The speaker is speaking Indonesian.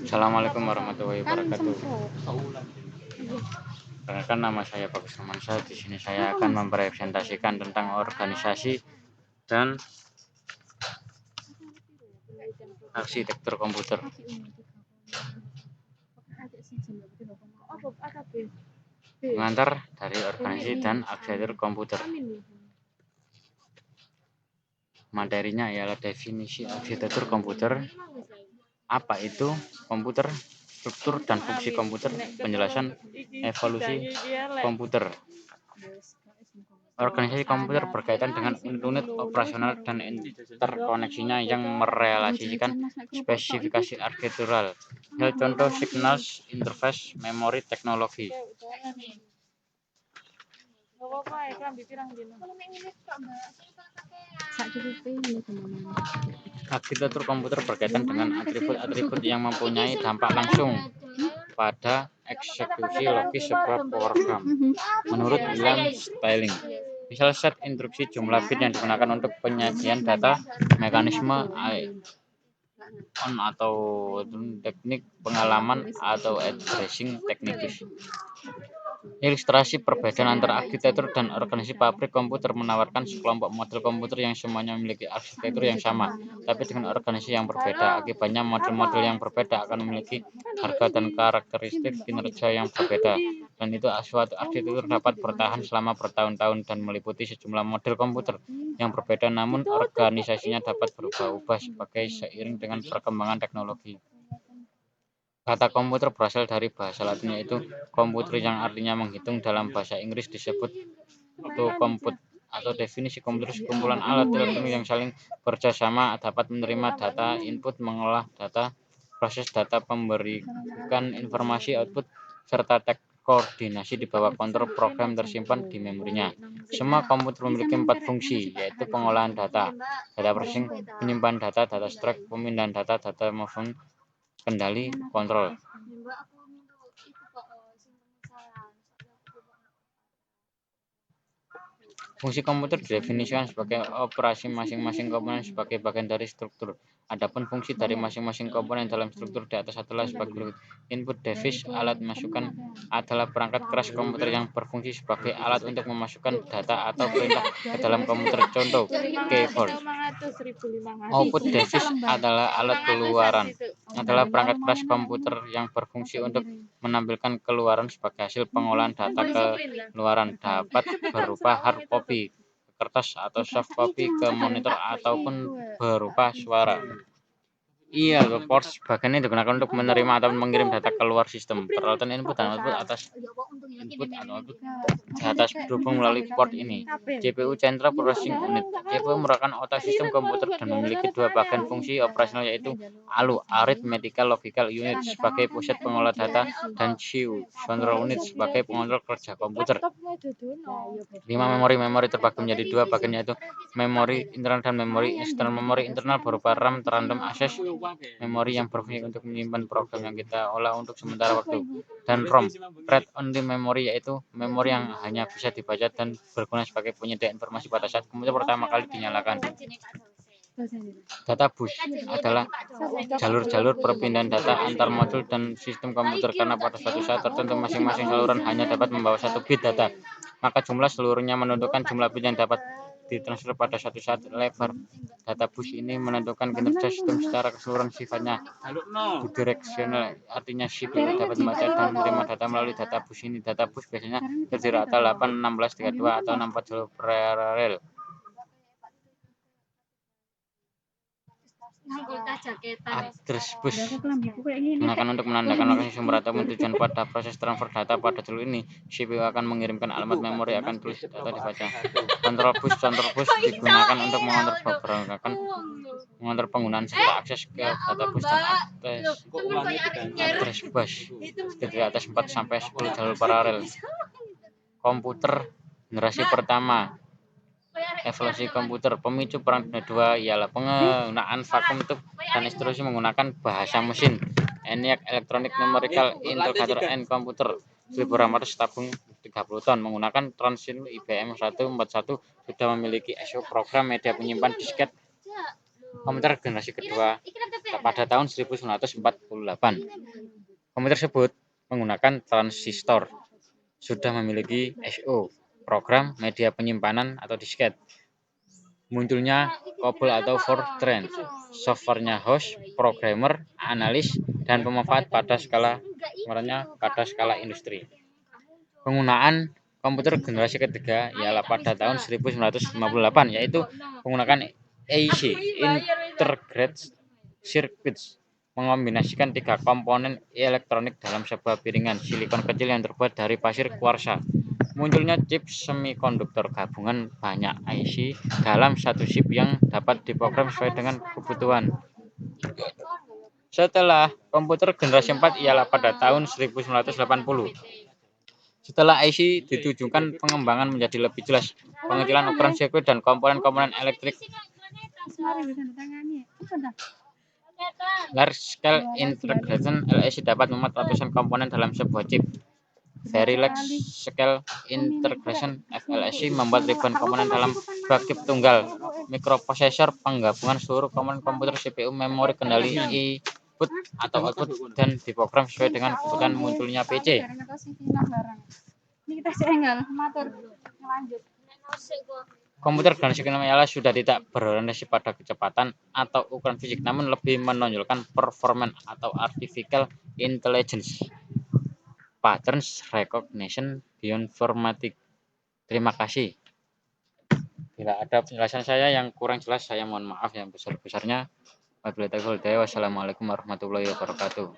Assalamualaikum warahmatullahi wabarakatuh. Perkenalkan, nama saya Bagus Romansyah. Di sini saya akan mempresentasikan tentang organisasi dan arsitektur komputer. Pengantar dari organisasi dan arsitektur komputer. Materinya ialah definisi arsitektur komputer, apa itu komputer, struktur dan fungsi komputer, penjelasan evolusi komputer. Organisasi komputer berkaitan dengan unit operasional dan interkoneksinya yang merelasikan spesifikasi arsitektural. Contoh signals, interface, memori, teknologi. Arsitektur komputer berkaitan dengan atribut-atribut yang mempunyai dampak langsung pada eksekusi logis sebuah program. Menurut William Stirling, misal set instruksi jumlah bit yang digunakan untuk penyajian data, mekanisme on atau teknik pengalaman atau addressing teknikis. Ilustrasi perbedaan antara arsitektur dan organisasi pabrik komputer menawarkan sekelompok model komputer yang semuanya memiliki arsitektur yang sama, tapi dengan organisasi yang berbeda. Akibatnya model-model yang berbeda akan memiliki harga dan karakteristik kinerja yang berbeda, dan itu suatu arsitektur dapat bertahan selama bertahun-tahun dan meliputi sejumlah model komputer yang berbeda, namun organisasinya dapat berubah-ubah seiring dengan perkembangan teknologi. Kata komputer berasal dari bahasa Latin yaitu komputer yang artinya menghitung. Dalam bahasa Inggris disebut to compute, atau definisi komputer sekumpulan alat elektronik yang saling bekerjasama, dapat menerima data input, mengolah data, proses data, memberikan informasi output, serta koordinasi di bawah kontrol program tersimpan di memorinya. Semua komputer memiliki 4 fungsi, yaitu pengolahan data, data processing, penyimpan data, data storage, pemindahan data, data movement, kendali, kontrol. Fungsi komputer didefinisikan sebagai operasi masing-masing komponen sebagai bagian dari struktur. Adapun fungsi dari masing-masing komponen dalam struktur di atas adalah sebagai berikut. Input device, alat masukan, adalah perangkat keras komputer yang berfungsi sebagai alat untuk memasukkan data atau perintah ke dalam komputer. Contoh, keyboard. Output device adalah alat keluaran, adalah perangkat keras komputer yang berfungsi untuk menampilkan keluaran sebagai hasil pengolahan data. Keluaran dapat berupa hard copy ke kertas atau soft copy ke monitor ataupun berupa suara. Ports bagian ini digunakan untuk menerima atau mengirim data keluar sistem. Peralatan input dan output atas berhubung melalui port ini. CPU Central Processing Unit. CPU merupakan otak sistem komputer dan memiliki 2 bagian fungsi operasional, yaitu ALU Arithmetical Logical Unit sebagai pusat pengolah data, dan CU Control Unit sebagai pengontrol kerja komputer. 5 memori terbagi menjadi 2 bagian, yaitu memori internal dan memori eksternal. Memori internal berupa RAM random access, memori yang berfungsi untuk menyimpan program yang kita olah untuk sementara waktu, dan ROM read only memory, yaitu memori yang hanya bisa dibaca dan berguna sebagai penyedia informasi pada saat komputer pertama kali dinyalakan. Data bus adalah jalur-jalur perpindahan data antar modul dan sistem komputer, karena pada suatu saat tertentu masing-masing saluran hanya dapat membawa 1 bit data, maka jumlah seluruhnya menentukan jumlah bit yang dapat ditransfer pada suatu saat. Lebar data bus ini menentukan kinerja sistem secara keseluruhan. Sifatnya bidireksional, artinya CPU dapat membaca dan menerima data melalui data bus ini. Data bus biasanya terdiri atas 8, 16, 32 atau 64 jalur paralel. Address bus digunakan untuk menandakan lokasi sumber ataupun tujuan pada proses transfer data. Pada jalur ini, CPU akan mengirimkan alamat memori akan tulis data dibaca. Control bus digunakan untuk mengontrol penggunaan serta akses ke data bus dan address bus terdiri atas 4 sampai 10 jalur paralel. Komputer generasi pertama. Evolusi komputer. Pemicu perang dunia II ialah penggunaan vakum tube dan instruksi menggunakan bahasa mesin. ENIAC Electronic Numerical Interrogator and Computer 1800 tabung 30 ton menggunakan transistor IBM 141 sudah memiliki ISO program media penyimpan disket komputer generasi kedua pada tahun 1948. Komputer tersebut menggunakan transistor, sudah memiliki I/O, program media penyimpanan atau disket. Munculnya COBOL atau Fortran, softwarenya host, programmer, analis, dan pemanfaat pada skala industri. Penggunaan komputer generasi ketiga ialah pada tahun 1958, yaitu menggunakan IC, Integrated Circuits, mengombinasikan 3 komponen elektronik dalam sebuah piringan silikon kecil yang terbuat dari pasir kuarsa. Munculnya chip semikonduktor gabungan banyak IC dalam satu chip yang dapat diprogram sesuai dengan kebutuhan. Setelah komputer generasi 4 ialah pada tahun 1980. Setelah IC ditujukan pengembangan menjadi lebih jelas, pengecilan ukuran sirkuit dan komponen-komponen elektrik. Large Scale Integration (LSI) dapat memuat ratusan komponen dalam sebuah chip. Very Large Scale Integration (FLSI) membuat ribuan komponen dalam sebuah chip tunggal. Mikroprosesor penggabungan seluruh komponen komputer, CPU, memori kendali, input atau output, dan diprogram sesuai dengan kebutuhan. Munculnya PC. Komputer generasi kelima ialah sudah tidak berorientasi pada kecepatan atau ukuran fisik, namun lebih menonjolkan performance atau artificial intelligence, patterns recognition, bioinformatik. Terima kasih. Bila ada penjelasan saya yang kurang jelas, saya mohon maaf yang besar-besarnya. Wassalamualaikum warahmatullahi wabarakatuh.